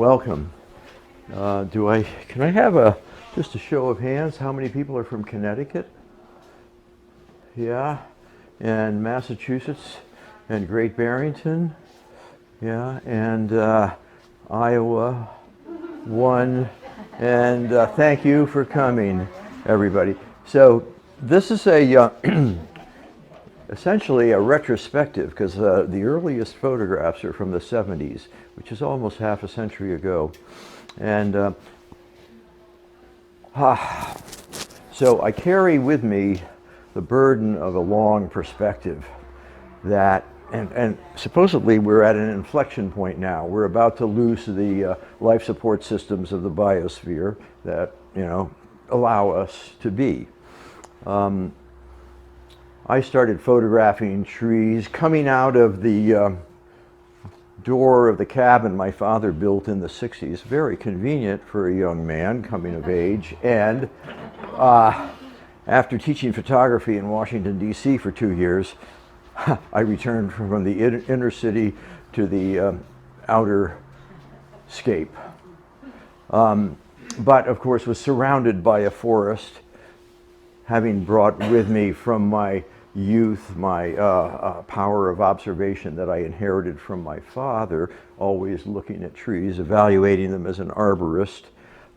welcome. Can I have just a show of hands? How many people are from Connecticut? Yeah, and Massachusetts, and Great Barrington, yeah, and Iowa, one, and thank you for coming, everybody. So this is essentially a retrospective, because the earliest photographs are from the 70s, which is almost half a century ago. And so I carry with me the burden of a long perspective that, and supposedly we're at an inflection point now. We're about to lose the life support systems of the biosphere that, allow us to be. I started photographing trees coming out of the door of the cabin my father built in the 60s. Very convenient for a young man coming of age. And after teaching photography in Washington, D.C. for 2 years, I returned from the inner city to the outer scape. But of course was surrounded by a forest, having brought with me from my youth my power of observation that I inherited from my father, always looking at trees, evaluating them as an arborist.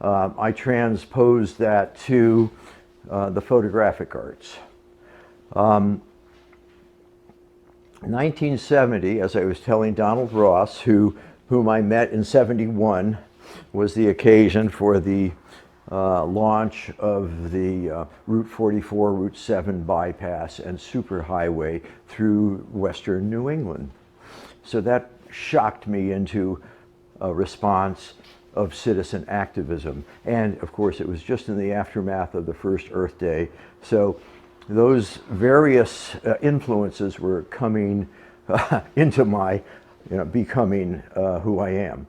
I transposed that to the photographic arts. 1970, as I was telling Donald Ross, whom I met in '71, was the occasion for the launch of the Route 44, Route 7 bypass and superhighway through western New England. So that shocked me into a response of citizen activism. And of course, it was just in the aftermath of the first Earth Day. So those various influences were coming into my becoming who I am.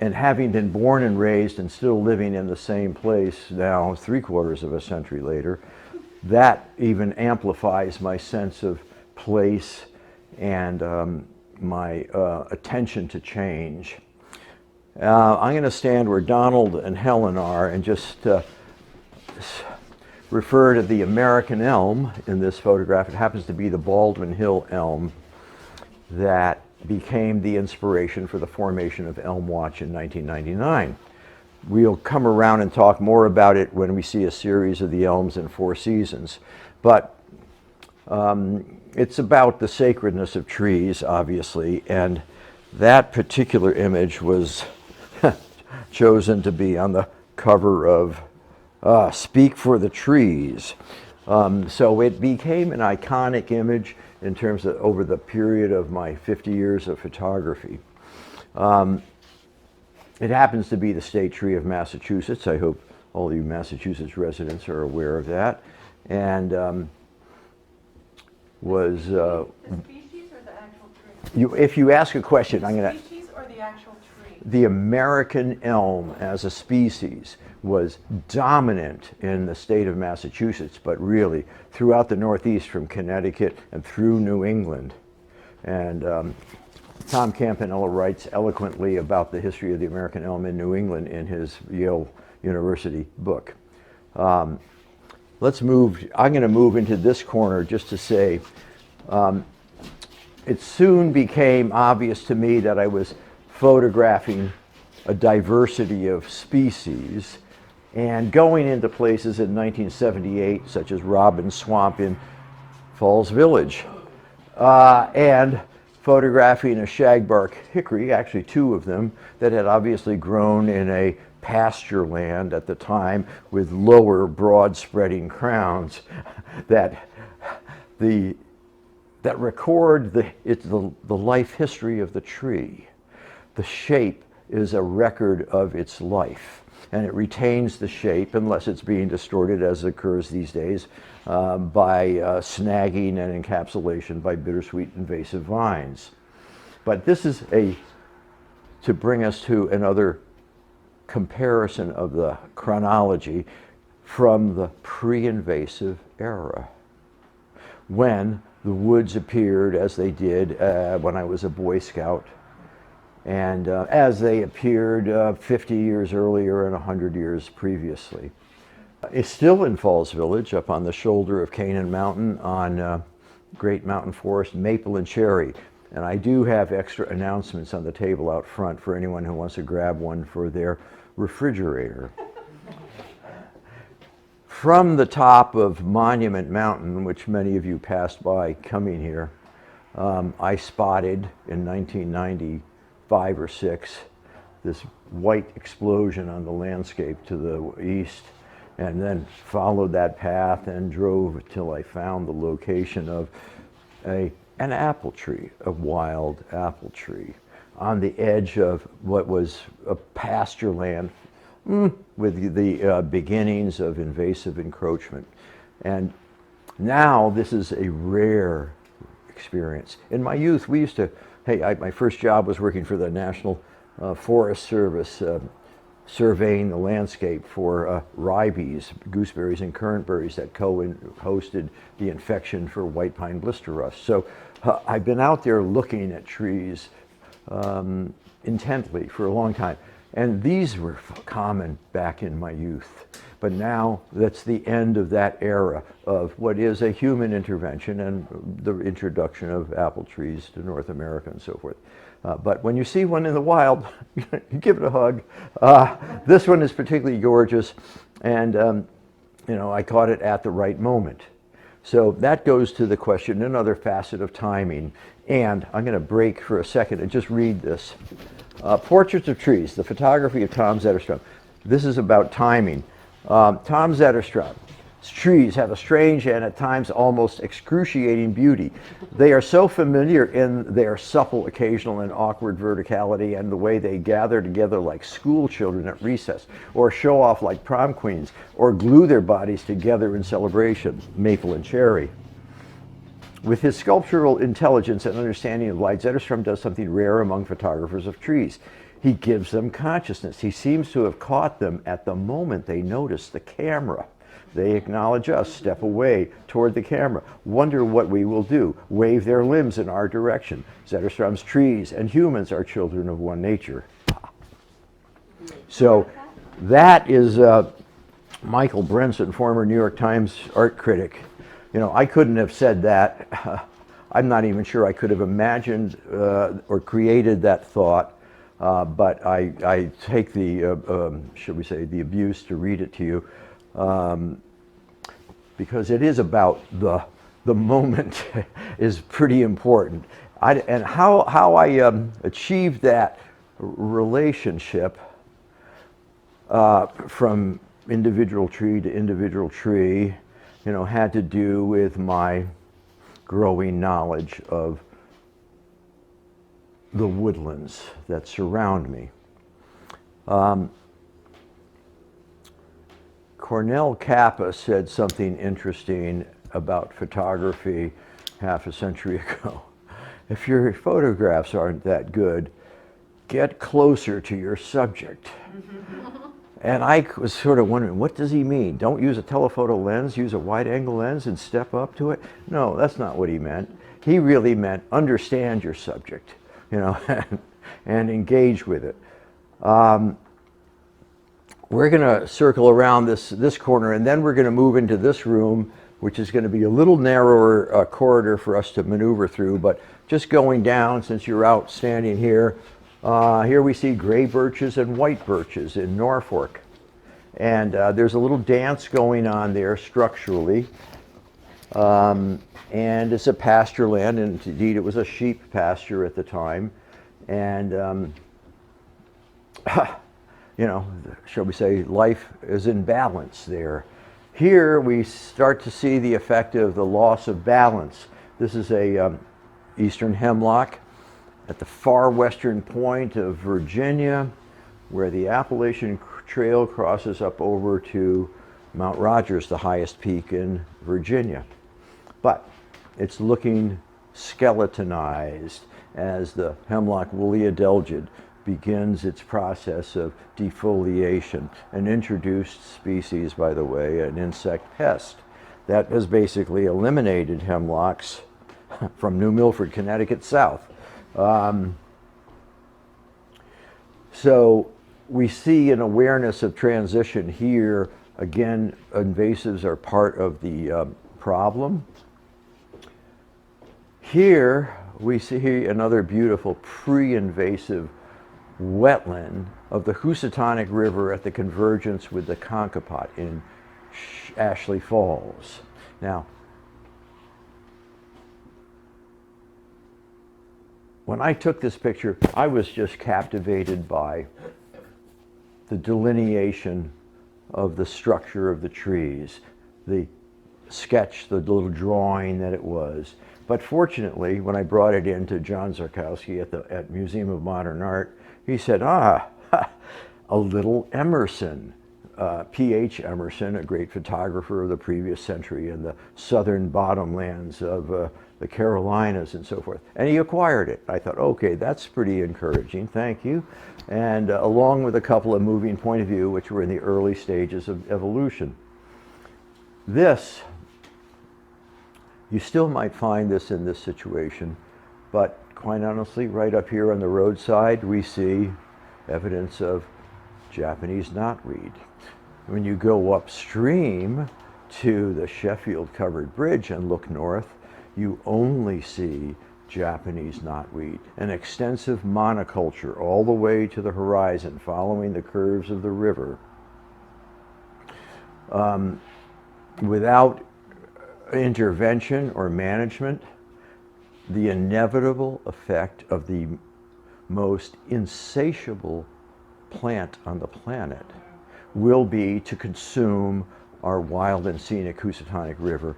And having been born and raised and still living in the same place now, 3/4 of a century later, that even amplifies my sense of place and my attention to change. I'm going to stand where Donald and Helen are and just refer to the American elm in this photograph. It happens to be the Baldwin Hill elm that became the inspiration for the formation of Elm Watch in 1999. We'll come around and talk more about it when we see a series of the elms in Four Seasons. But it's about the sacredness of trees, obviously, and that particular image was chosen to be on the cover of Speak for the Trees. So it became an iconic image in terms of over the period of my 50 years of photography. It happens to be the state tree of Massachusetts. I hope all you Massachusetts residents are aware of that. And was... the species or the actual tree? If you ask a question, I'm going to... The species or the actual tree? The American elm as a species was dominant in the state of Massachusetts, but really throughout the Northeast from Connecticut and through New England. And Tom Campanella writes eloquently about the history of the American elm in New England in his Yale University book. Let's move, I'm going to move into this corner just to say, it soon became obvious to me that I was photographing a diversity of species and going into places in 1978, such as Robin Swamp in Falls Village, and photographing a shagbark hickory, actually 2 of them, that had obviously grown in a pasture land at the time with lower, broad spreading crowns that record the life history of the tree. The shape is a record of its life, and it retains the shape unless it's being distorted, as occurs these days, by snagging and encapsulation by bittersweet invasive vines. But this is to bring us to another comparison of the chronology from the pre-invasive era, when the woods appeared as they did when I was a Boy Scout, and as they appeared 50 years earlier and 100 years previously. It's still in Falls Village, up on the shoulder of Canaan Mountain on Great Mountain Forest, maple and cherry. And I do have extra announcements on the table out front for anyone who wants to grab one for their refrigerator. From the top of Monument Mountain, which many of you passed by coming here, I spotted in 1995 or 6 this white explosion on the landscape to the east, and then followed that path and drove till I found the location of an apple tree, a wild apple tree, on the edge of what was a pasture land with the beginnings of invasive encroachment. And now this is a rare experience. In my youth, we used to, my first job was working for the National Forest Service, surveying the landscape for ribes, gooseberries and currant berries that hosted the infection for white pine blister rust. So I've been out there looking at trees intently for a long time. And these were common back in my youth. But now that's the end of that era of what is a human intervention and the introduction of apple trees to North America and so forth. But when you see one in the wild, you give it a hug. This one is particularly gorgeous, and I caught it at the right moment. So that goes to the question, another facet of timing. And I'm going to break for a second and just read this. Portraits of Trees, the photography of Tom Zetterstrom. This is about timing. Tom Zetterstrom's trees have a strange and at times almost excruciating beauty. They are so familiar in their supple, occasional, and awkward verticality and the way they gather together like school children at recess, or show off like prom queens, or glue their bodies together in celebration, maple and cherry. With his sculptural intelligence and understanding of light, Zetterstrom does something rare among photographers of trees. He gives them consciousness. He seems to have caught them at the moment they notice the camera. They acknowledge us, step away toward the camera, wonder what we will do, wave their limbs in our direction. Zetterstrom's trees and humans are children of one nature. So that is Michael Brenson, former New York Times art critic. I couldn't have said that. I'm not even sure I could have imagined or created that thought, but I take the, should we say, the abuse to read it to you, because it is about the moment is pretty important. And how I achieved that relationship from individual tree to individual tree, had to do with my growing knowledge of the woodlands that surround me. Cornell Kappa said something interesting about photography half a century ago. If your photographs aren't that good, get closer to your subject. And I was sort of wondering, what does he mean? Don't use a telephoto lens, use a wide-angle lens and step up to it? No, that's not what he meant. He really meant understand your subject, and engage with it. We're going to circle around this corner, and then we're going to move into this room, which is going to be a little narrower corridor for us to maneuver through. But just going down, since you're out standing here, here we see gray birches and white birches in Norfolk. And there's a little dance going on there structurally. And it's a pasture land, and indeed it was a sheep pasture at the time. And, shall we say, life is in balance there. Here we start to see the effect of the loss of balance. This is a eastern hemlock at the far western point of Virginia, where the Appalachian Trail crosses up over to Mount Rogers, the highest peak in Virginia. But it's looking skeletonized as the hemlock woolly adelgid begins its process of defoliation, an introduced species, by the way, an insect pest that has basically eliminated hemlocks from New Milford, Connecticut south. So we see an awareness of transition here. Again, invasives are part of the problem. Here we see another beautiful pre-invasive wetland of the Housatonic River at the convergence with the Concopat in Ashley Falls. Now, when I took this picture, I was just captivated by the delineation of the structure of the trees, the sketch, the little drawing that it was. But fortunately, when I brought it in to John Zarkowski at Museum of Modern Art, he said, a little Emerson, P.H. Emerson, a great photographer of the previous century in the southern bottomlands of the Carolinas and so forth. And he acquired it. I thought, okay, that's pretty encouraging, thank you. And along with a couple of moving point of view, which were in the early stages of evolution. This, you still might find this in this situation, but quite honestly, right up here on the roadside, we see evidence of Japanese knotweed. When you go upstream to the Sheffield Covered Bridge and look north, you only see Japanese knotweed, an extensive monoculture all the way to the horizon, following the curves of the river. Without intervention or management, the inevitable effect of the most insatiable plant on the planet will be to consume our wild and scenic Housatonic River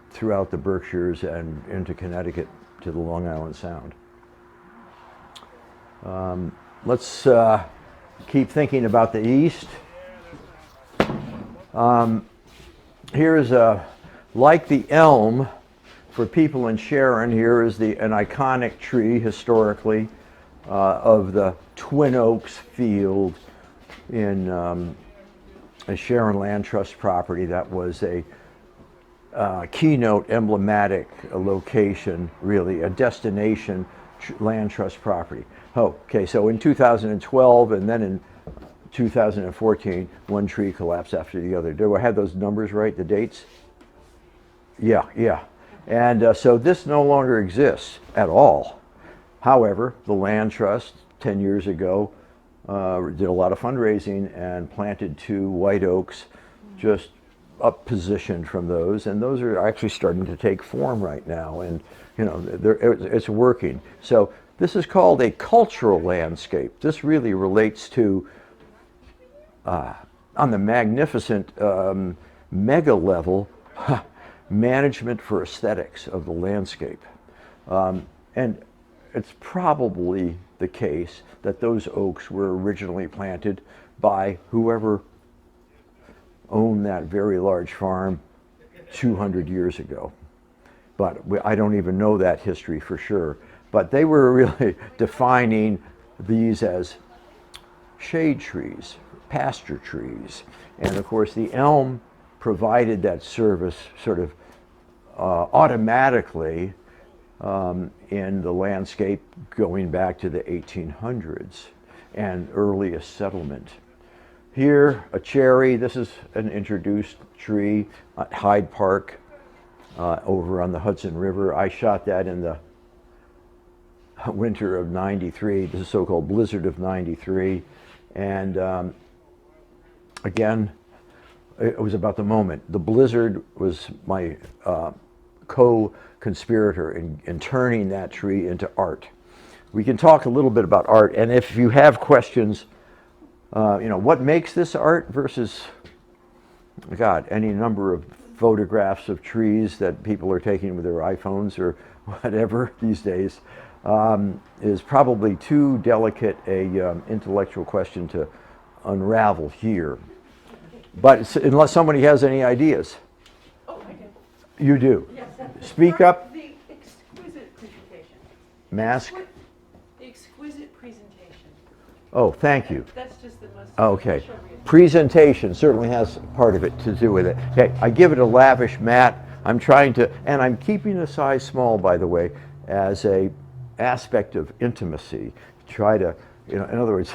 throughout the Berkshires and into Connecticut to the Long Island Sound. Let's keep thinking about the east. Here is like the elm, for people in Sharon, here is an iconic tree historically of the Twin Oaks field in a Sharon Land Trust property that was a keynote emblematic location, really, a destination land trust property. Oh, okay, so in 2012 and then in 2014, one tree collapsed after the other. Do I have those numbers right, the dates? Yeah. And so this no longer exists at all. However, the land trust 10 years ago did a lot of fundraising and planted 2 white oaks just up positioned from those, and those are actually starting to take form right now, and you know, it's working. So this is called a cultural landscape. This really relates to on the magnificent mega level management for aesthetics of the landscape. And it's probably the case that those oaks were originally planted by whoever owned that very large farm 200 years ago. But I don't even know that history for sure. But they were really defining these as shade trees, pasture trees. And of course the elm provided that service sort of automatically in the landscape going back to the 1800s and earliest settlement. Here, a cherry. This is an introduced tree at Hyde Park over on the Hudson River. I shot that in the winter of '93, the so-called blizzard of '93. And again, it was about the moment. The blizzard was my co-conspirator in turning that tree into art. We can talk a little bit about art, and if you have questions, you know, what makes this art versus, God, any number of photographs of trees that people are taking with their iPhones or whatever these days, is probably too delicate a intellectual question to unravel here. But unless somebody has any ideas. Oh, I can. You do? Yes. Speak up. The exquisite presentation. Mask. The exquisite presentation. Oh, thank you. That's just the most. Okay. Presentation certainly has part of it to do with it. Okay, I give it a lavish mat. I'm trying to, and I'm keeping the size small, by the way, as a aspect of intimacy. Try to in other words,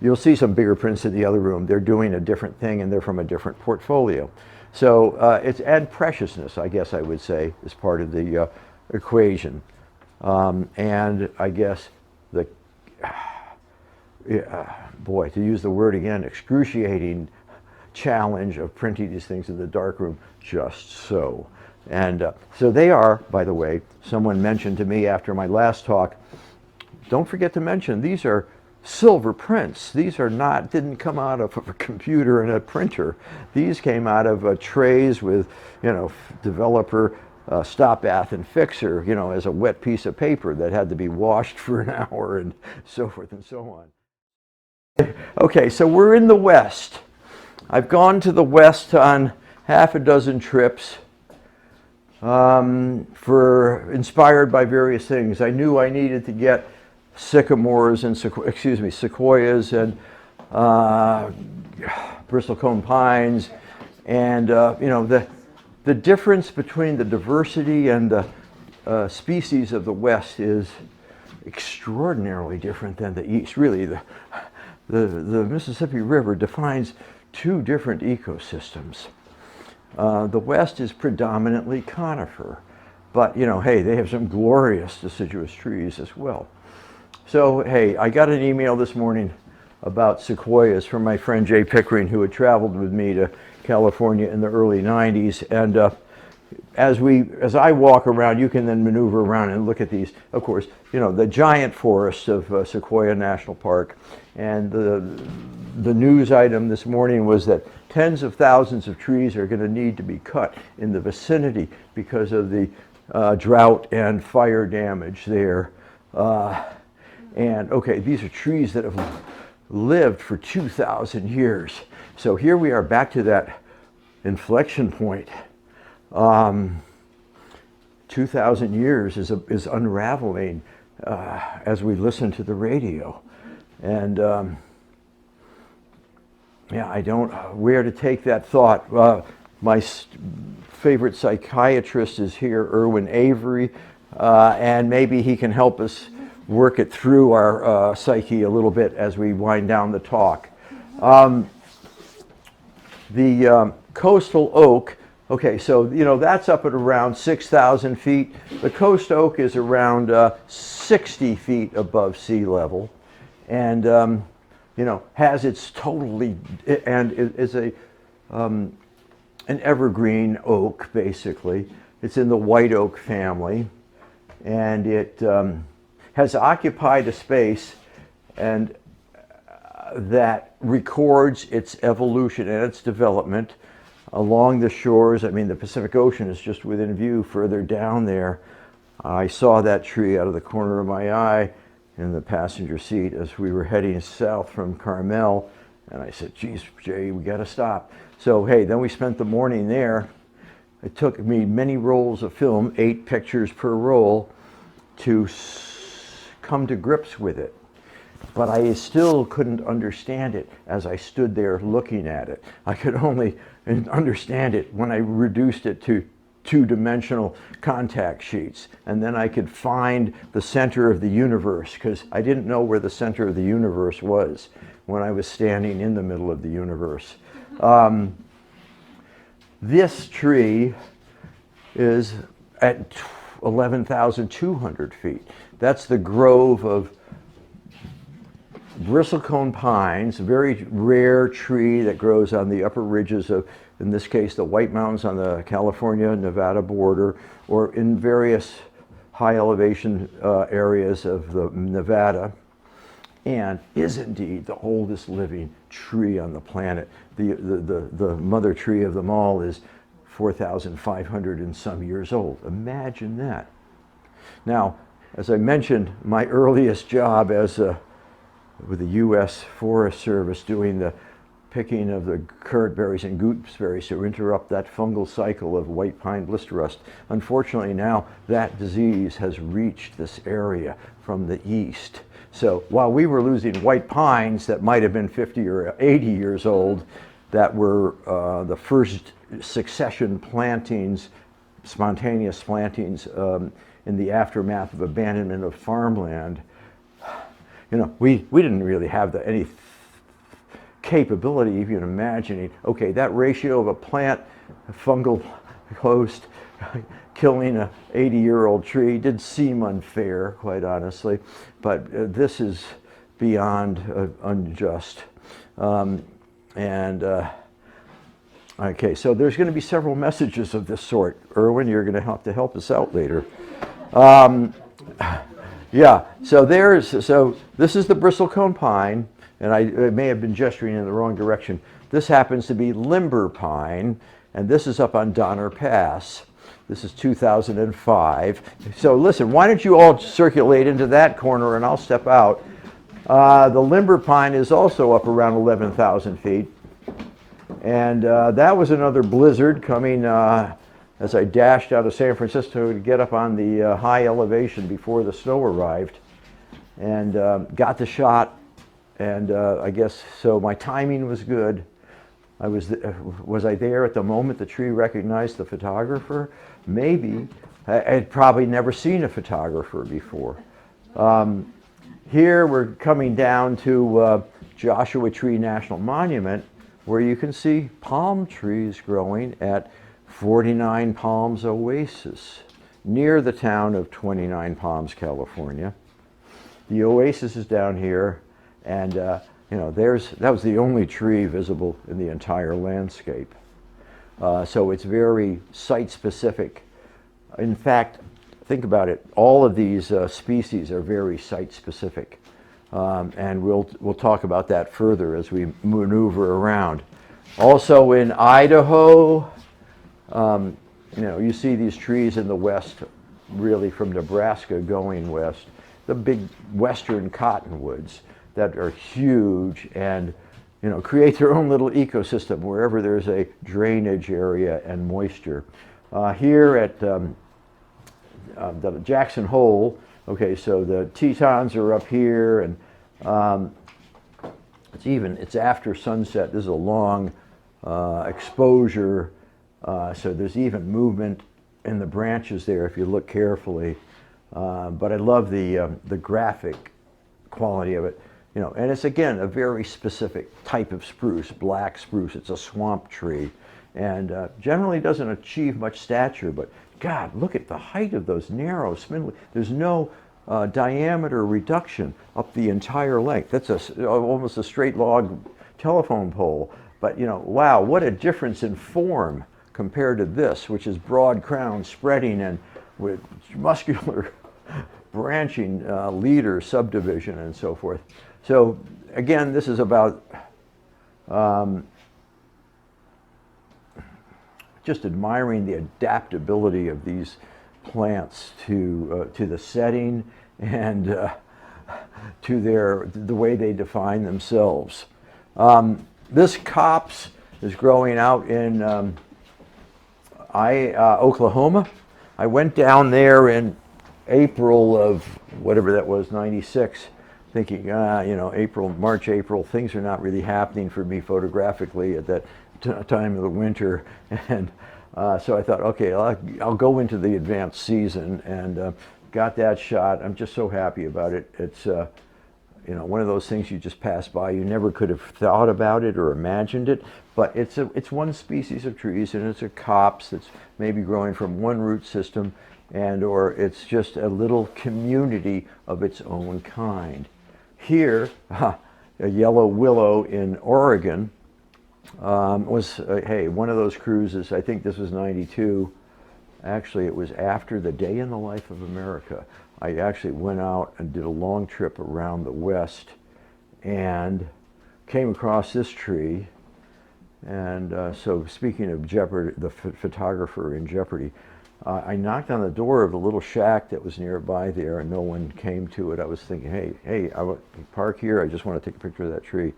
you'll see some bigger prints in the other room. They're doing a different thing and they're from a different portfolio. So it's add preciousness, I guess I would say, is part of the equation. And I guess the, boy, to use the word again, excruciating challenge of printing these things in the darkroom, just so. And so they are, by the way, someone mentioned to me after my last talk, don't forget to mention, these are silver prints. These are not, didn't come out of a computer and a printer. These came out of trays with, you know, developer stop, bath, and fixer, you know, as a wet piece of paper that had to be washed for an hour and so forth and so on. Okay, so we're in the West. I've gone to the West on half a dozen trips inspired by various things. I knew I needed to get sycamores and sequoias and bristlecone pines, and you know, the difference between the diversity and the species of the West is extraordinarily different than the East. Really, the Mississippi River defines two different ecosystems. The West is predominantly conifer, but you know, hey, they have some glorious deciduous trees as well. So, hey, I got an email this morning about sequoias from my friend Jay Pickering, who had traveled with me to California in the early 90s. And as I walk around, you can then maneuver around and look at these, of course, you know, the giant forests of Sequoia National Park. And the news item this morning was that tens of thousands of trees are going to need to be cut in the vicinity because of the drought and fire damage there. And okay, these are trees that have lived for 2,000 years. So here we are back to that inflection point. 2,000 years is unraveling as we listen to the radio. And yeah, I don't where to take that thought. My favorite psychiatrist is here, Irwin Avery, and maybe he can help us work it through our psyche a little bit as we wind down the talk. The coastal oak, okay, so you know that's up at around 6,000 feet. The coast oak is around 60 feet above sea level, and you know, has its totally, and is an evergreen oak basically. It's in the white oak family, and it has occupied a space and that records its evolution and its development along the shores. I mean, the Pacific Ocean is just within view further down there. I saw that tree out of the corner of my eye in the passenger seat as we were heading south from Carmel, and I said, geez, Jay, we got to stop. So, hey, then we spent the morning there. It took me many rolls of film, 8 pictures per roll, to come to grips with it. But I still couldn't understand it as I stood there looking at it. I could only understand it when I reduced it to 2-dimensional contact sheets. And then I could find the center of the universe, because I didn't know where the center of the universe was when I was standing in the middle of the universe. This tree is at 11,200 feet. That's the grove of bristlecone pines, a very rare tree that grows on the upper ridges of, in this case, the White Mountains on the California-Nevada border, or in various high elevation areas of the Nevada, and is indeed the oldest living tree on the planet. The mother tree of them all is 4,500 and some years old. Imagine that. Now, as I mentioned, my earliest job as with the U.S. Forest Service doing the picking of the currantberries and gooseberries to interrupt that fungal cycle of white pine blister rust. Unfortunately, now that disease has reached this area from the east. So while we were losing white pines that might have been 50 or 80 years old, that were the first succession plantings, spontaneous plantings in the aftermath of abandonment of farmland, you know, we didn't really have any capability of even imagining, okay, that ratio of a plant, a fungal host, killing a 80-year-old tree did seem unfair, quite honestly, but this is beyond unjust. Okay, so there's going to be several messages of this sort. Erwin, you're going to have to help us out later. Yeah, so this is the bristlecone pine, and I may have been gesturing in the wrong direction. This happens to be limber pine, and this is up on Donner Pass. This is 2005. So listen, why don't you all circulate into that corner and I'll step out. The limber pine is also up around 11,000 feet. And that was another blizzard coming as I dashed out of San Francisco to get up on the high elevation before the snow arrived. And got the shot. And I guess, so my timing was good. Was I there at the moment the tree recognized the photographer? Maybe. I'd probably never seen a photographer before. Here we're coming down to Joshua Tree National Monument, where you can see palm trees growing at 49 Palms Oasis, near the town of 29 Palms, California. The oasis is down here, and you know, that was the only tree visible in the entire landscape. So it's very site-specific. In fact, think about it, all of these species are very site-specific. And we'll talk about that further as we maneuver around. Also in Idaho, you know, you see these trees in the west, really from Nebraska going west, the big western cottonwoods that are huge and, you know, create their own little ecosystem wherever there's a drainage area and moisture. Here at the Jackson Hole, okay, so the Tetons are up here, and it's after sunset. This is a long exposure, so there's even movement in the branches there if you look carefully. But I love the graphic quality of it. You know, and it's again a very specific type of spruce, black spruce. It's a swamp tree, and generally doesn't achieve much stature. But God, look at the height of those narrow, spindly. There's no diameter reduction up the entire length. That's almost a straight log telephone pole. But you know, wow, what a difference in form compared to this, which is broad crown, spreading, and with muscular branching leader subdivision and so forth. So again, this is about just admiring the adaptability of these plants to the setting and to the way they define themselves. This copse is growing out in Oklahoma. I went down there in April of whatever that was, 96, thinking, you know, March, April, things are not really happening for me photographically at that time of the winter. And so I thought, okay, I'll go into the advanced season, and got that shot. I'm just so happy about it. It's, you know, one of those things you just pass by. You never could have thought about it or imagined it, but it's one species of trees, and it's a copse that's maybe growing from one root system, or it's just a little community of its own kind. Here, a yellow willow in Oregon was, hey, one of those cruises. I think this was 92. Actually, it was after the Day in the Life of America. I actually went out and did a long trip around the West and came across this tree. And so speaking of Jeopardy, the photographer in Jeopardy, I knocked on the door of a little shack that was nearby there, and no one came to it. I was thinking, hey, I want to park here. I just want to take a picture of that tree.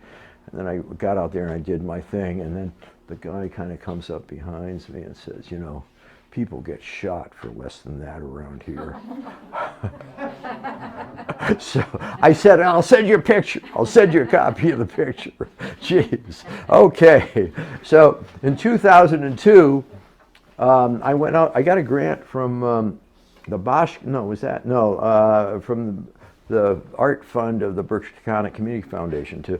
And then I got out there and I did my thing. And then the guy kind of comes up behind me and says, you know, people get shot for less than that around here. So I said, I'll send you a picture. I'll send you a copy of the picture. Jeez. Okay. So in 2002, I went out. I got a grant from the Bosch. No, was that no? From the art fund of the Berkshire Botanical Community Foundation to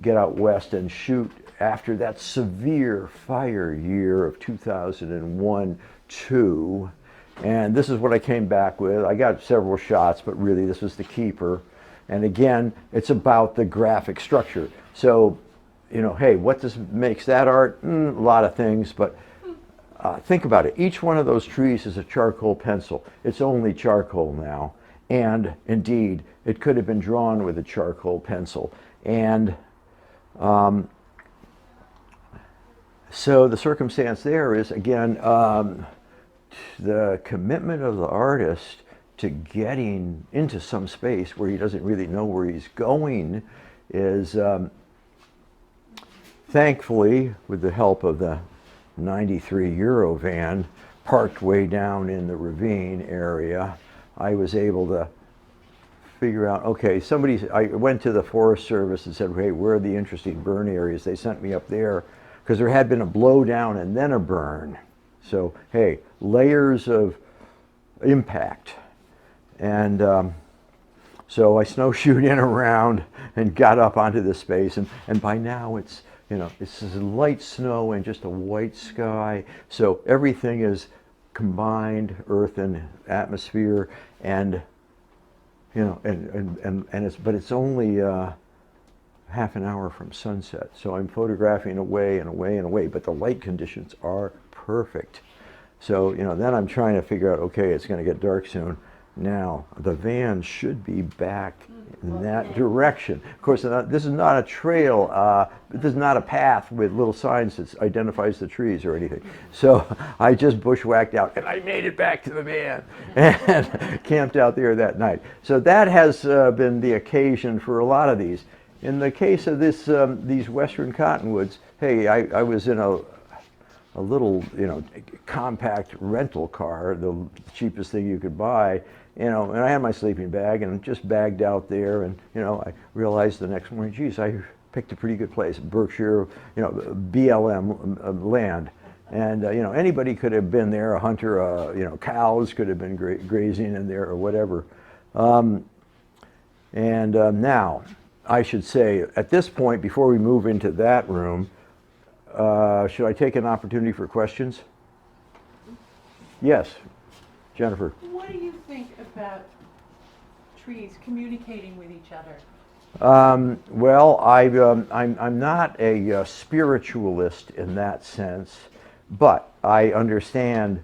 get out west and shoot after that severe fire year of 2001-2. And this is what I came back with. I got several shots, but really this was the keeper. And again, it's about the graphic structure. So, you know, hey, what makes that art? A lot of things, but think about it. Each one of those trees is a charcoal pencil. It's only charcoal now. And indeed, it could have been drawn with a charcoal pencil. And so the circumstance there is, again, the commitment of the artist to getting into some space where he doesn't really know where he's going is, thankfully, with the help of the 93 Eurovan parked way down in the ravine area, I was able to figure out, okay, I went to the Forest Service and said, hey, where are the interesting burn areas? They sent me up there because there had been a blowdown and then a burn. So, hey, layers of impact. And so I snowshoed in around and got up onto this space. And by now it's, you know, it's light snow and just a white sky. So everything is combined, earth and atmosphere, and you know, but it's only half an hour from sunset. So I'm photographing away and away and away, but the light conditions are perfect. So, you know, then I'm trying to figure out, okay, it's going to get dark soon. Now, the van should be back in that direction. Of course, this is not a trail. This is not a path with little signs that identifies the trees or anything. So I just bushwhacked out, and I made it back to the van and camped out there that night. So that has been the occasion for a lot of these. In the case of these western cottonwoods, hey, I was in a little, you know, compact rental car, the cheapest thing you could buy, you know, and I had my sleeping bag and just bagged out there, and, you know, I realized the next morning, geez, I picked a pretty good place, Berkshire, you know, BLM land. And, you know, anybody could have been there, a hunter, you know, cows could have been grazing in there or whatever. Now, I should say, at this point, before we move into that room, should I take an opportunity for questions? Yes, Jennifer. What do you think about trees communicating with each other? Well, I'm not a spiritualist in that sense, but I understand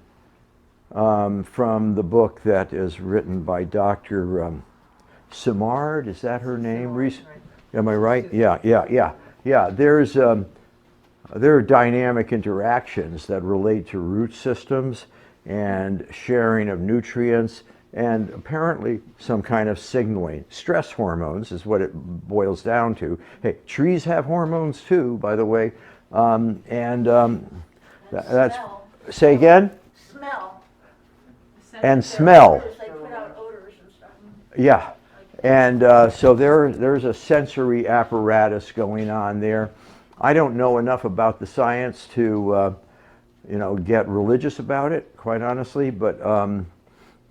from the book that is written by Dr. Simard, is that her name? Right. Am I right? Yeah. There are dynamic interactions that relate to root systems and sharing of nutrients and apparently some kind of signaling. Stress hormones is what it boils down to. Hey, trees have hormones too, by the way. That's say again? Smell. And smell. They put out odors and stuff. Yeah. And so there's a sensory apparatus going on there. I don't know enough about the science to, you know, get religious about it, quite honestly. But you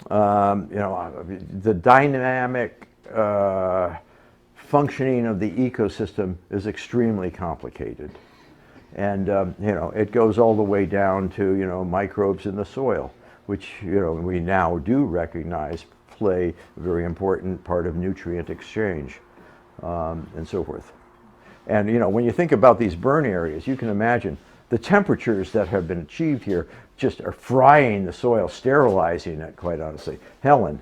know, the dynamic functioning of the ecosystem is extremely complicated, and you know, it goes all the way down to, you know, microbes in the soil, which, you know, we now do recognize play a very important part of nutrient exchange, and so forth. And, you know, when you think about these burn areas, you can imagine the temperatures that have been achieved here just are frying the soil, sterilizing it, quite honestly. Helen?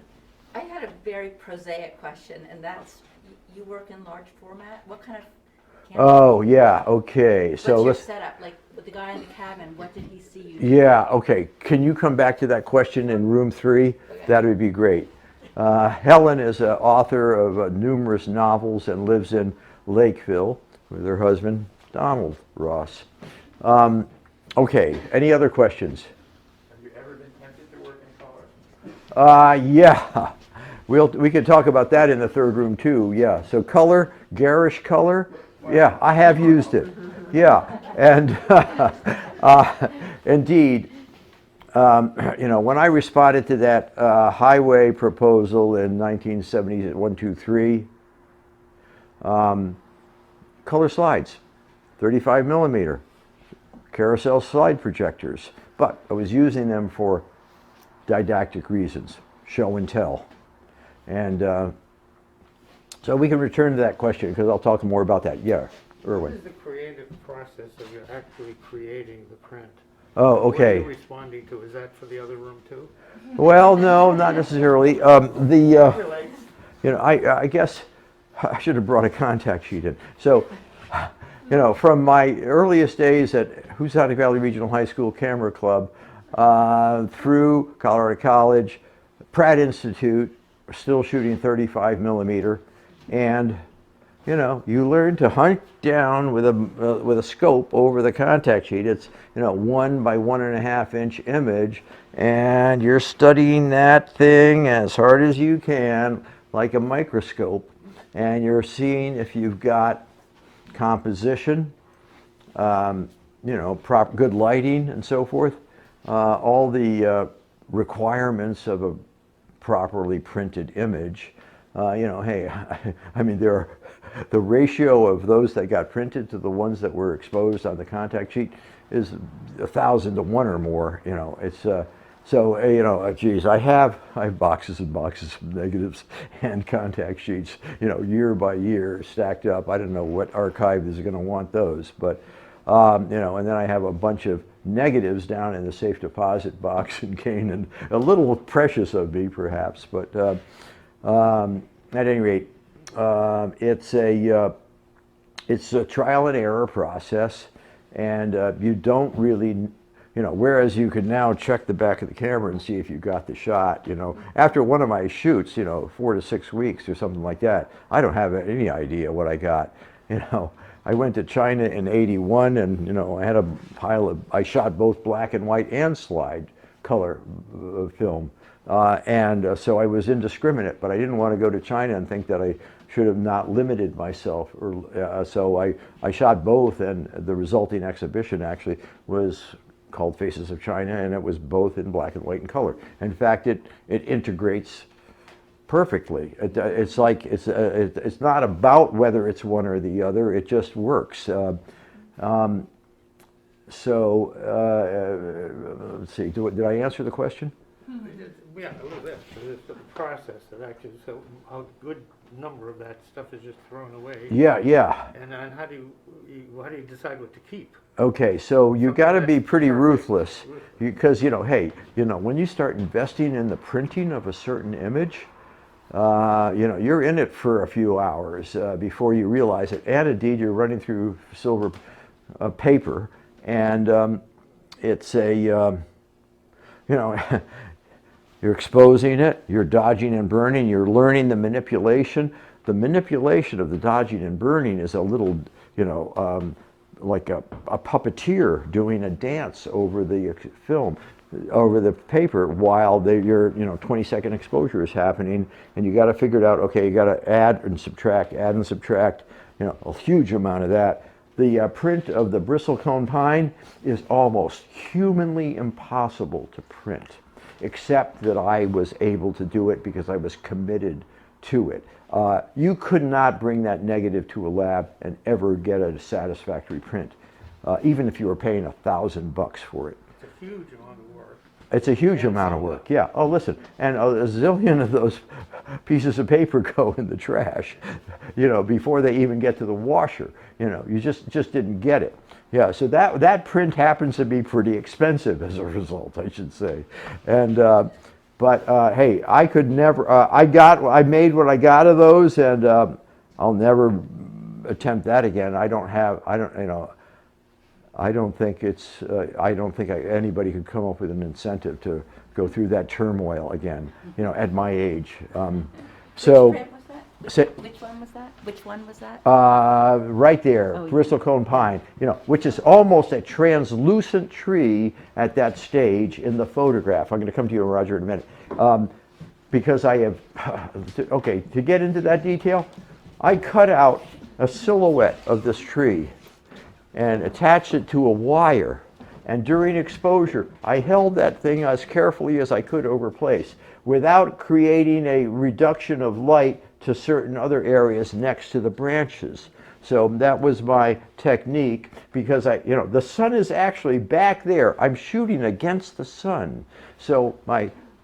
I had a very prosaic question, and that's, you work in large format? What kind of camera? Oh, yeah, okay. What's So your let's, setup? Like, with the guy in the cabin, what did he see you do? yeah, okay. Can you come back to that question in room 3? Okay. That would be great. Helen is an author of numerous novels and lives in Lakeville with her husband, Donald Ross. Okay, any other questions? Have you ever been tempted to work in color? Yeah, we could talk about that in the third room too. Yeah, so color, garish color. Yeah, I have used it. Yeah, and indeed, when I responded to that highway proposal in 1970, 123, color slides, 35 millimeter carousel slide projectors, but I was using them for didactic reasons, show and tell. And so we can return to that question because I'll talk more about that. Yeah, What Irwin. is the creative process of you actually creating the print? Oh, What are okay. you responding to? Is that for the other room too? Well, no, not necessarily. Relates. I guess I should have brought a contact sheet in. So, from my earliest days at Housatonic Valley Regional High School Camera Club through Colorado College, Pratt Institute, still shooting 35 millimeter, and you learn to hunt down with a scope over the contact sheet. It's 1 by 1.5 inch image, and you're studying that thing as hard as you can, like a microscope, and you're seeing if you've got composition, good lighting, and so forth. All the requirements of a properly printed image. Hey, I mean, the ratio of those that got printed to the ones that were exposed on the contact sheet is 1,000 to 1 or more. It's geez, I have boxes and boxes of negatives and contact sheets, year by year stacked up. I don't know what archive is going to want those, but and then I have a bunch of negatives down in the safe deposit box in Canaan. A little precious of me, perhaps, but at any rate, it's a trial and error process, and you don't really, whereas you can now check the back of the camera and see if you got the shot, after one of my shoots, 4 to 6 weeks or something like that, I don't have any idea what I got, I went to China in '81, and I had a I shot both black and white and slide color film, so I was indiscriminate. But I didn't want to go to China and think that I should have not limited myself, so I shot both, and the resulting exhibition actually was called Faces of China, and it was both in black and white and color. In fact, it integrates perfectly. It's like it's not about whether it's one or the other. It just works. Let's see. Did I answer the question? Yeah, a little bit. It's the process that actually, so a good number of that stuff is just thrown away. Yeah, yeah. And then how do you decide what to keep? Okay, so you got to be that's pretty perfect. ruthless because hey, when you start investing in the printing of a certain image, you're in it for a few hours before you realize it. And indeed, you're running through silver paper, and it's a, you're exposing it, you're dodging and burning, you're learning the manipulation. The manipulation of the dodging and burning is a little, like a puppeteer doing a dance over the film, over the paper, while your 20-second exposure is happening, and you got to figure it out. Okay, you got to add and subtract, a huge amount of that. The print of the bristlecone pine is almost humanly impossible to print, except that I was able to do it because I was committed to it. You could not bring that negative to a lab and ever get a satisfactory print, even if you were paying $1,000 for it. It's a huge amount of work. It's a huge amount of work, yeah. Oh, listen, and a zillion of those pieces of paper go in the trash, before they even get to the washer. You just didn't get it. Yeah, so that print happens to be pretty expensive as a result, I should say. And but hey, I could never. I made what I got of those, and I'll never attempt that again. I don't think anybody could come up with an incentive to go through that turmoil again, at my age. So, Which print was that? Which one was that? Which one was that? right there, Oh, yeah. bristlecone pine, which is almost a translucent tree at that stage in the photograph. I'm going to come to you, Roger, in a minute. Because I have, okay, to get into that detail, I cut out a silhouette of this tree and attached it to a wire And during exposure, I held that thing as carefully as I could over place without creating a reduction of light to certain other areas next to the branches. So that was my technique, because the sun is actually back there. I'm shooting against the sun. So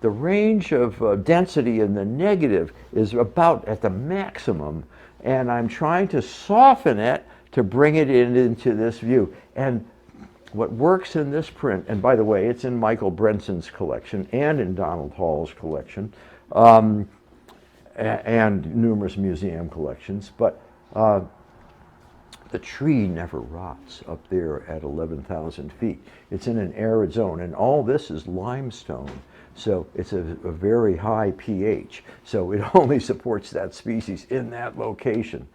the range of density in the negative is about at the maximum, and I'm trying to soften it to bring it into this view. And what works in this print, and by the way, it's in Michael Brenson's collection and in Donald Hall's collection, and numerous museum collections, but the tree never rots up there at 11,000 feet. It's in an arid zone, and all this is limestone. So it's a very high pH. So it only supports that species in that location.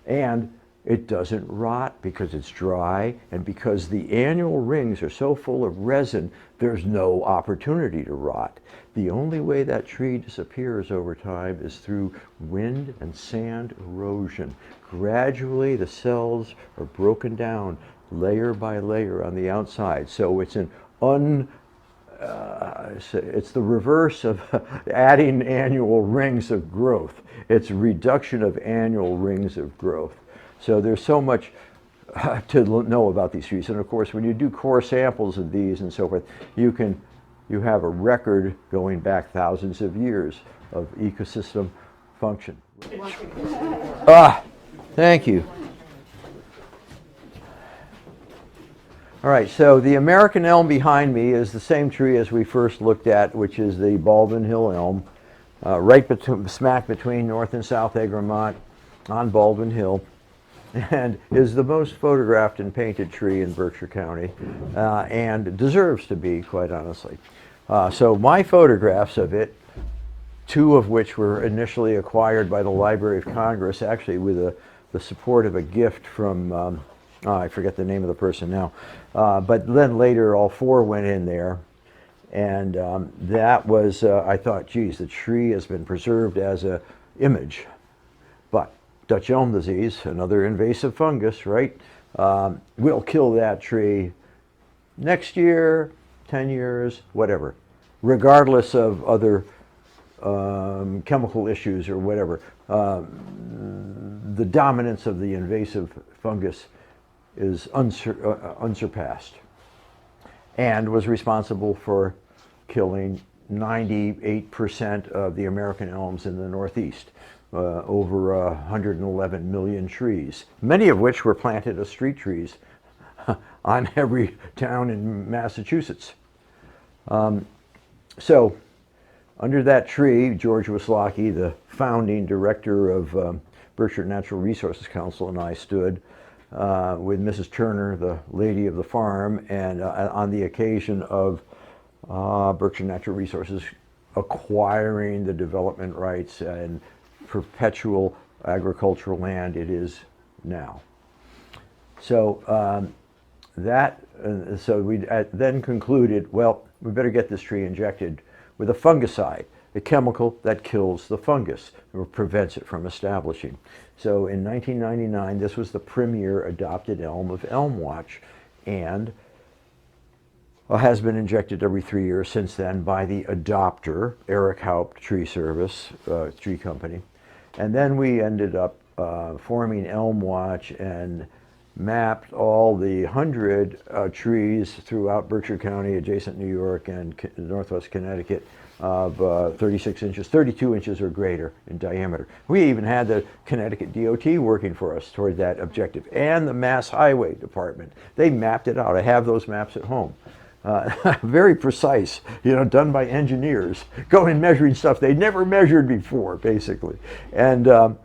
And it doesn't rot because it's dry, and because the annual rings are so full of resin, there's no opportunity to rot. The only way that tree disappears over time is through wind and sand erosion. Gradually, the cells are broken down layer by layer on the outside. So it's it's the reverse of adding annual rings of growth. It's reduction of annual rings of growth. So there's so much to know about these trees. And of course, when you do core samples of these and so forth, you have a record going back thousands of years of ecosystem function. Thank you. All right, so the American elm behind me is the same tree as we first looked at, which is the Baldwin Hill elm, smack between North and South Egremont on Baldwin Hill, and is the most photographed and painted tree in Berkshire County, and deserves to be, quite honestly. So my photographs of it, two of which were initially acquired by the Library of Congress, actually with the support of a gift from, I forget the name of the person now, but then later all four went in there. And that was, I thought, geez, the tree has been preserved as an image. But Dutch elm disease, another invasive fungus, right, will kill that tree next year, 10 years, whatever, regardless of other chemical issues or whatever. The dominance of the invasive fungus is unsurpassed, and was responsible for killing 98% of the American elms in the Northeast, over 111 million trees, many of which were planted as street trees on every town in Massachusetts. So under that tree, George Wislocki, the founding director of Berkshire Natural Resources Council, and I stood with Mrs. Turner, the lady of the farm, and on the occasion of Berkshire Natural Resources acquiring the development rights and perpetual agricultural land it is now. So so we then concluded, well, we better get this tree injected with a fungicide, a chemical that kills the fungus or prevents it from establishing. So in 1999, this was the premier adopted elm of Elm Watch, and has been injected every 3 years since then by the adopter, Eric Haupt Tree Service, tree company. And then we ended up forming Elm Watch and mapped all the 100 trees throughout Berkshire County, adjacent New York, and Northwest Connecticut of 36 inches, 32 inches or greater in diameter. We even had the Connecticut DOT working for us toward that objective, and the Mass Highway Department. They mapped it out. I have those maps at home. Very precise, done by engineers, going measuring stuff they never measured before, basically. And then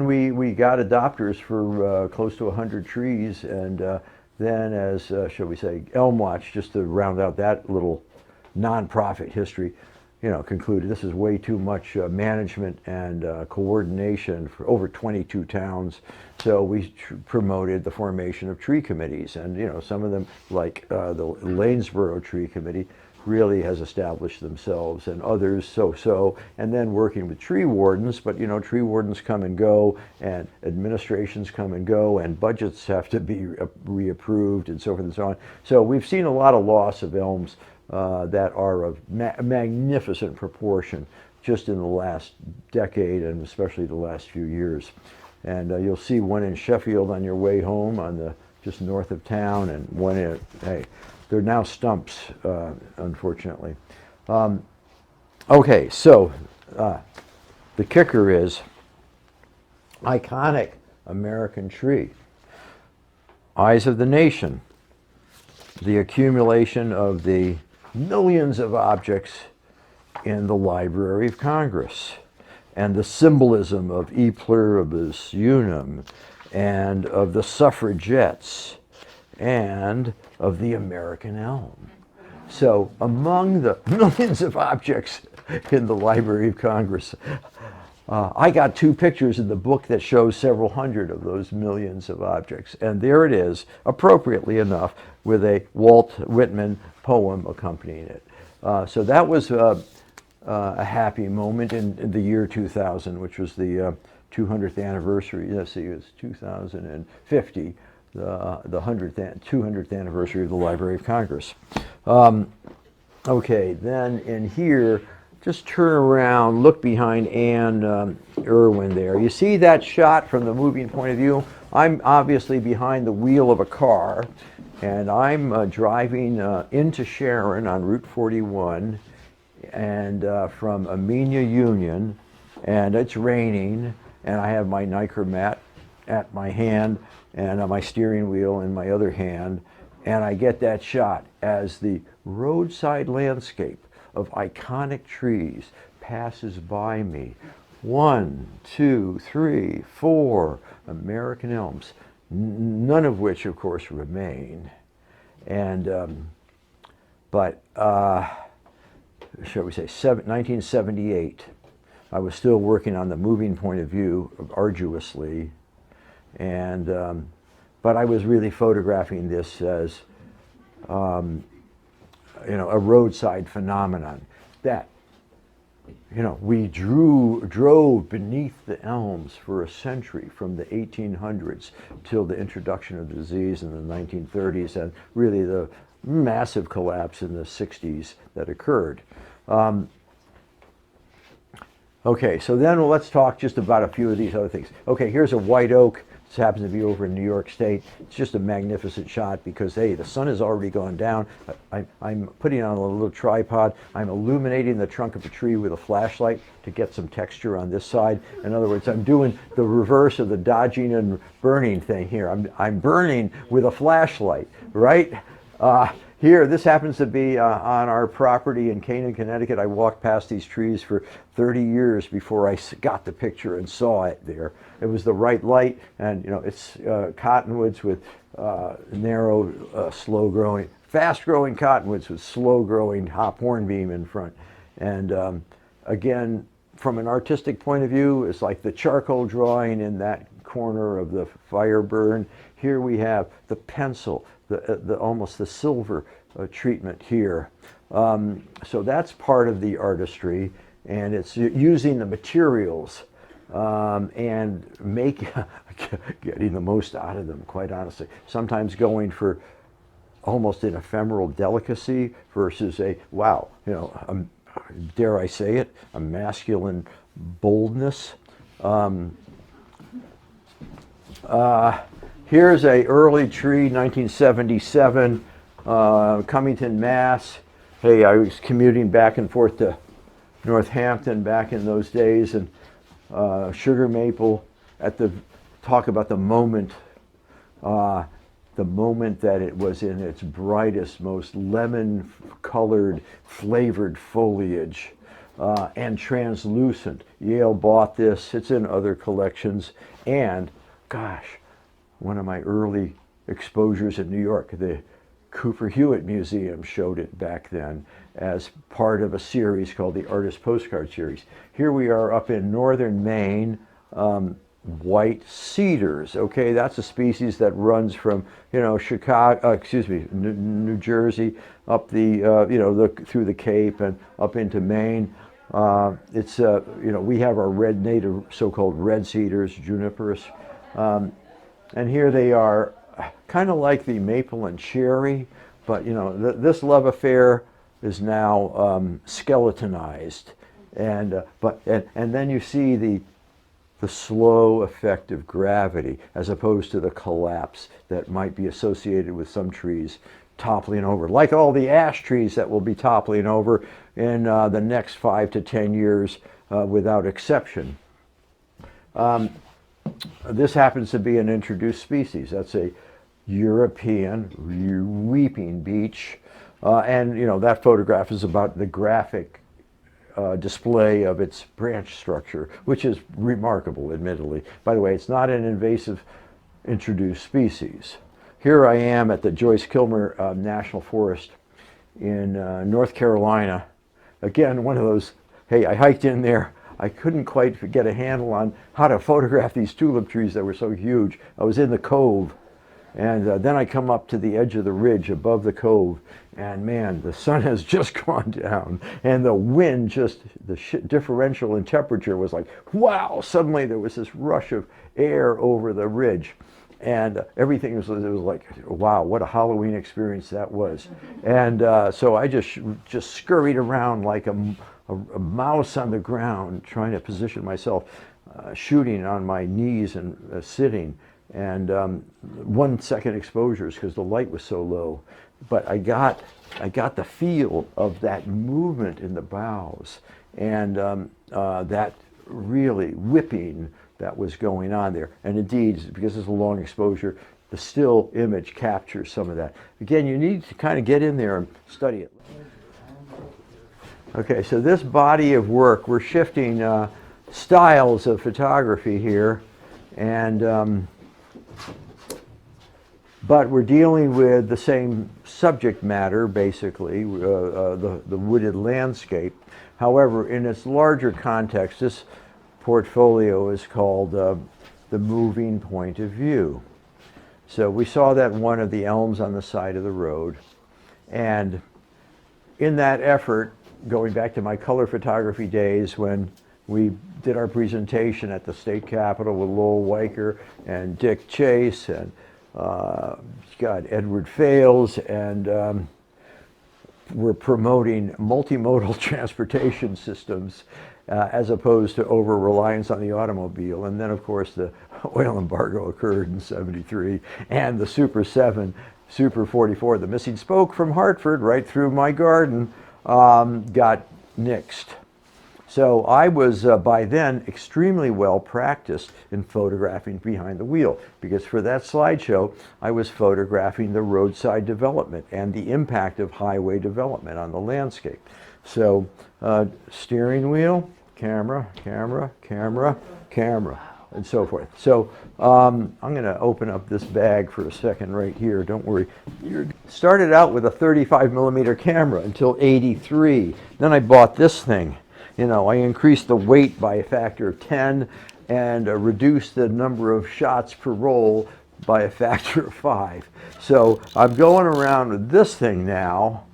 we got adopters for close to 100 trees, and then as, shall we say, Elm Watch, just to round out that little nonprofit history, concluded this is way too much management and coordination for over 22 towns. So we promoted the formation of tree committees, and some of them, like the Lanesboro Tree Committee, really has established themselves, and others so-so, and then working with tree wardens, but you know, tree wardens come and go, and administrations come and go, and budgets have to be reapproved, and so forth and so on. So we've seen a lot of loss of elms that are of magnificent proportion just in the last decade, and especially the last few years. And you'll see one in Sheffield on your way home, on the just north of town, and one in, hey, they're now stumps, unfortunately. Okay, so the kicker is iconic American tree. Eyes of the nation, the accumulation of the millions of objects in the Library of Congress, and the symbolism of e pluribus unum, and of the suffragettes, and of the American elm. So among the millions of objects in the Library of Congress, I got 2 pictures in the book that shows several hundred of those millions of objects. And there it is, appropriately enough, with a Walt Whitman poem accompanying it. So that was a happy moment in the year 2000, which was the 200th anniversary. Let's see, it was 2050, the 200th anniversary of the Library of Congress. Okay, then in here, just turn around, look behind Anne Irwin there. You see that shot from the moving point of view? I'm obviously behind the wheel of a car, and I'm driving into Sharon on Route 41, and from Amenia Union, and it's raining, and I have my Nichromat at my hand, and my steering wheel in my other hand, and I get that shot as the roadside landscape of iconic trees passes by me. 1, 2, 3, 4 American elms, none of which, of course, remain. And, shall we say, 1978, I was still working on the moving point of view arduously, and but I was really photographing this as you know, a roadside phenomenon that, you know, we drove beneath the elms for a century, from the 1800s till the introduction of the disease in the 1930s, and really the massive collapse in the 60s that occurred. Okay, so then let's talk just about a few of these other things. Okay, here's a white oak. This happens to be over in New York State. It's just a magnificent shot because, hey, the sun has already gone down. I'm putting on a little tripod. I'm illuminating the trunk of a tree with a flashlight to get some texture on this side. In other words, I'm doing the reverse of the dodging and burning thing here. I'm burning with a flashlight, right? Here, this happens to be on our property in Canaan, Connecticut. I walked past these trees for 30 years before I got the picture and saw it there. It was the right light, and you know, it's cottonwoods with narrow, slow-growing, fast-growing cottonwoods with slow-growing hop hornbeam in front. And again, from an artistic point of view, it's like the charcoal drawing in that corner of the fire burn. Here we have the pencil, the almost the silver treatment here. So that's part of the artistry, and it's using the materials and getting the most out of them, quite honestly. Sometimes going for almost an ephemeral delicacy versus a, wow, you know, dare I say it, a masculine boldness. Here's a early tree, 1977, Cummington, Mass. Hey, I was commuting back and forth to Northampton back in those days, and sugar maple. Talk about the moment that it was in its brightest, most lemon-colored, flavored foliage, and translucent. Yale bought this. It's in other collections, and gosh, one of my early exposures in New York, the Cooper Hewitt Museum showed it back then as part of a series called the Artist Postcard Series. Here we are up in northern Maine, white cedars. Okay, that's a species that runs from, Chicago, New Jersey up the, through the Cape and up into Maine. We have our red native, so-called red cedars, juniperus, and here they are, kind of like the maple and cherry, but this love affair is now skeletonized, and then you see the slow effect of gravity as opposed to the collapse that might be associated with some trees toppling over, like all the ash trees that will be toppling over in the next 5 to 10 years without exception. This happens to be an introduced species. That's a European weeping beech, and that photograph is about the graphic display of its branch structure, which is remarkable, admittedly. By the way, it's not an invasive introduced species. Here I am at the Joyce-Kilmer National Forest in North Carolina. Again, one of those, hey, I hiked in there. I couldn't quite get a handle on how to photograph these tulip trees that were so huge. I was in the cove, and then I come up to the edge of the ridge above the cove, and man, the sun has just gone down, and the wind the differential in temperature was like, wow, suddenly there was this rush of air over the ridge. And everything was like, wow, what a Halloween experience that was. And so I just scurried around like a mouse on the ground, trying to position myself, shooting on my knees and sitting. And 1 second exposures because the light was so low. But I got the feel of that movement in the boughs and that really whipping that was going on there. And indeed, because it's a long exposure, the still image captures some of that. Again, you need to kind of get in there and study it. Okay, so this body of work, we're shifting styles of photography here, and but we're dealing with the same subject matter, basically, the wooded landscape. However, in its larger context, this portfolio is called the moving point of view. So we saw that in one of the elms on the side of the road. And in that effort, going back to my color photography days when we did our presentation at the state capitol with Lowell Weicker and Dick Chase and Edward Fales, and we're promoting multimodal transportation systems as opposed to over-reliance on the automobile. And then, of course, the oil embargo occurred in '73, and the Super 7, Super 44, the missing spoke from Hartford right through my garden, got nixed. So I was, by then, extremely well practiced in photographing behind the wheel, because for that slideshow, I was photographing the roadside development and the impact of highway development on the landscape. So steering wheel, camera, camera, camera, camera, and so forth. So I'm going to open up this bag for a second right here. Don't worry. Started out with a 35 millimeter camera until '83. Then I bought this thing. I increased the weight by a factor of 10 and reduced the number of shots per roll by a factor of 5. So I'm going around with this thing now,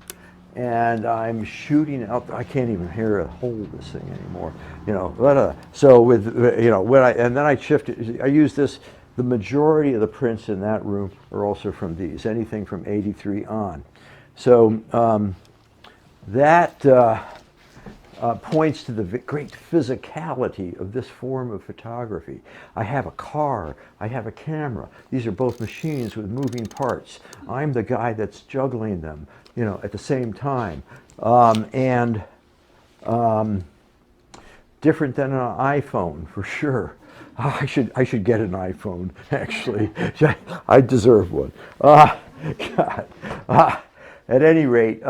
and I'm shooting out. I can't even hold this thing anymore. So with then I shifted. I use this. The majority of the prints in that room are also from these. Anything from '83 on. So that. Points to the great physicality of this form of photography. I have a car, I have a camera. These are both machines with moving parts. I'm the guy that's juggling them, at the same time. Different than an iPhone, for sure. I should get an iPhone, actually. I deserve one. God. At any rate,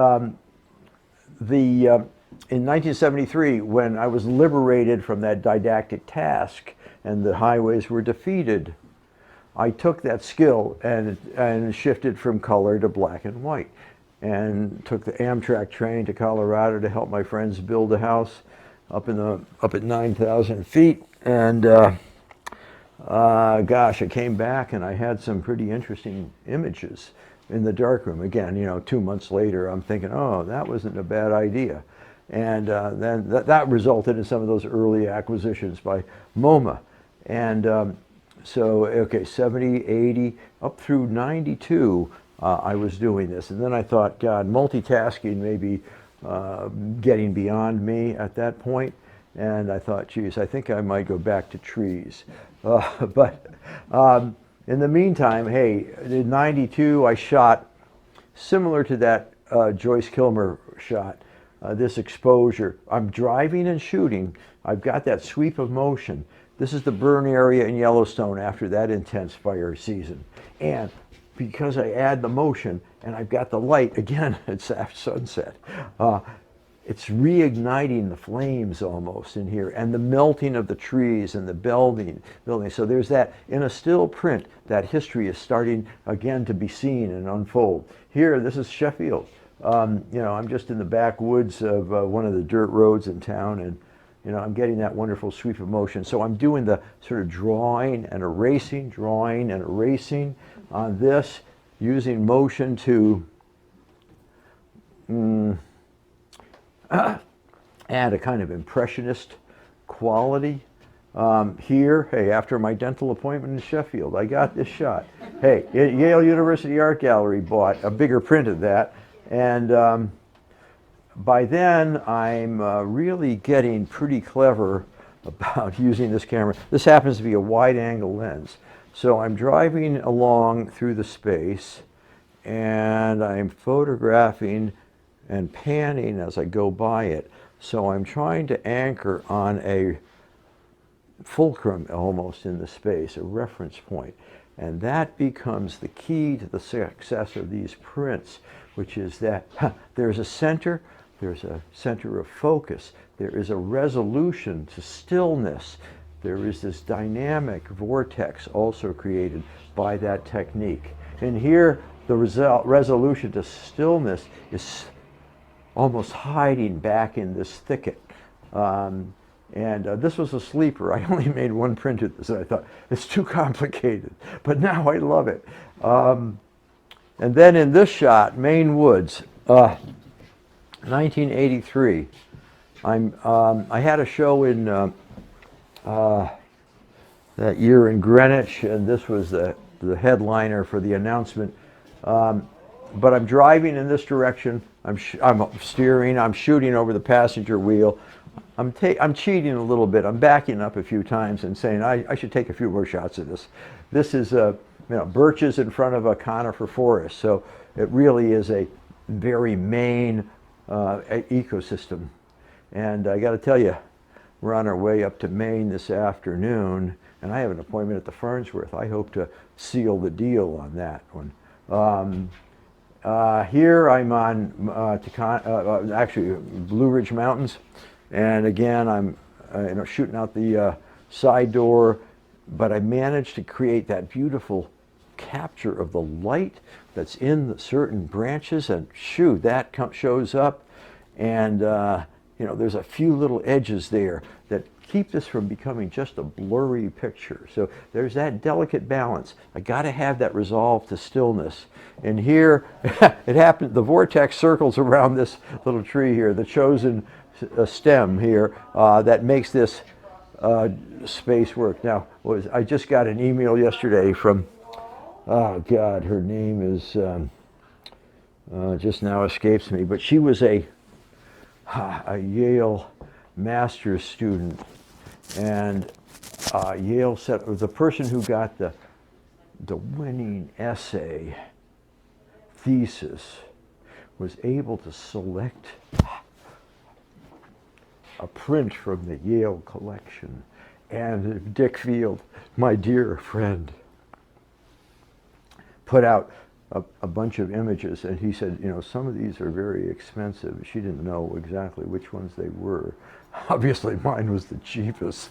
in 1973, when I was liberated from that didactic task and the highways were defeated, I took that skill and shifted from color to black and white, and took the Amtrak train to Colorado to help my friends build a house up at 9,000 feet, and gosh, I came back and I had some pretty interesting images in the darkroom. Again, 2 months later, I'm thinking, oh, that wasn't a bad idea. And then that resulted in some of those early acquisitions by MoMA. And so, okay, 70, 80, up through 92, I was doing this. And then I thought, God, multitasking may be getting beyond me at that point. And I thought, geez, I think I might go back to trees. But in the meantime, hey, in 92, I shot similar to that Joyce Kilmer shot, this exposure. I'm driving and shooting. I've got that sweep of motion. This is the burn area in Yellowstone after that intense fire season. And because I add the motion and I've got the light, again, it's after sunset, it's reigniting the flames almost in here, and the melting of the trees and the building. So there's that, in a still print, that history is starting again to be seen and unfold. Here, this is Sheffield. I'm just in the backwoods of one of the dirt roads in town, and I'm getting that wonderful sweep of motion. So I'm doing the sort of drawing and erasing on this, using motion to add a kind of impressionist quality. Here, hey, after my dental appointment in Sheffield, I got this shot. Hey, Yale University Art Gallery bought a bigger print of that, and by then I'm really getting pretty clever about using this camera. This happens to be a wide-angle lens. So I'm driving along through the space, and I'm photographing and panning as I go by it. So I'm trying to anchor on a fulcrum almost in the space, a reference point. And that becomes the key to the success of these prints, which is that there's a center of focus, there is a resolution to stillness, there is this dynamic vortex also created by that technique. And here, the resolution to stillness is almost hiding back in this thicket. This was a sleeper. I only made one print of this, and I thought, it's too complicated. But now I love it. And then in this shot, Maine Woods, 1983. I had a show in that year in Greenwich, and this was the headliner for the announcement. But I'm driving in this direction. I'm steering. I'm shooting over the passenger wheel. I'm cheating a little bit. I'm backing up a few times and saying I should take a few more shots of this. This is birches in front of a conifer forest, so it really is a very Maine ecosystem. And I got to tell you, we're on our way up to Maine this afternoon, and I have an appointment at the Farnsworth. I hope to seal the deal on that one. Here I'm on actually Blue Ridge Mountains, and again I'm shooting out the side door, but I managed to create that beautiful capture of the light that's in the certain branches, and shoot, that shows up, and there's a few little edges there that keep this from becoming just a blurry picture. So there's that delicate balance. I got to have that resolve to stillness. And here, it happened, the vortex circles around this little tree here, the chosen stem here, that makes this space work. Now, I just got an email yesterday from, oh God, her name is, just now escapes me, but she was a Yale master's student, and Yale said the person who got the winning essay thesis was able to select a print from the Yale collection, and Dick Field, my dear friend, put out a bunch of images, and he said, some of these are very expensive. She didn't know exactly which ones they were. Obviously mine was the cheapest,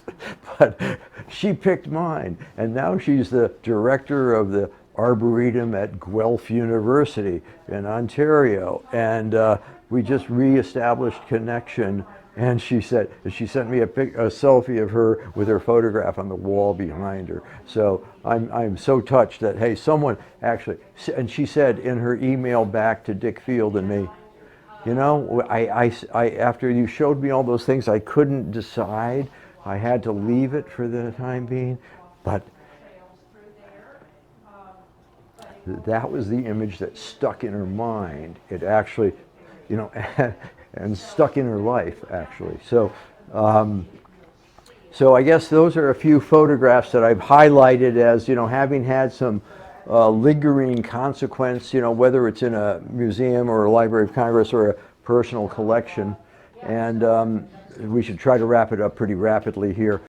but she picked mine, and now she's the director of the arboretum at Guelph University in Ontario, and we just reestablished connection. And she sent me a selfie of her with her photograph on the wall behind her. So I'm so touched that, hey, someone actually, and she said in her email back to Dick Field and me, you know, after you showed me all those things, I couldn't decide. I had to leave it for the time being, but that was the image that stuck in her mind. It actually, you know, and stuck in her life, actually. So, so I guess those are a few photographs that I've highlighted as, you know, having had some lingering consequence, you know, whether it's in a museum or a Library of Congress or a personal collection. And we should try to wrap it up pretty rapidly here.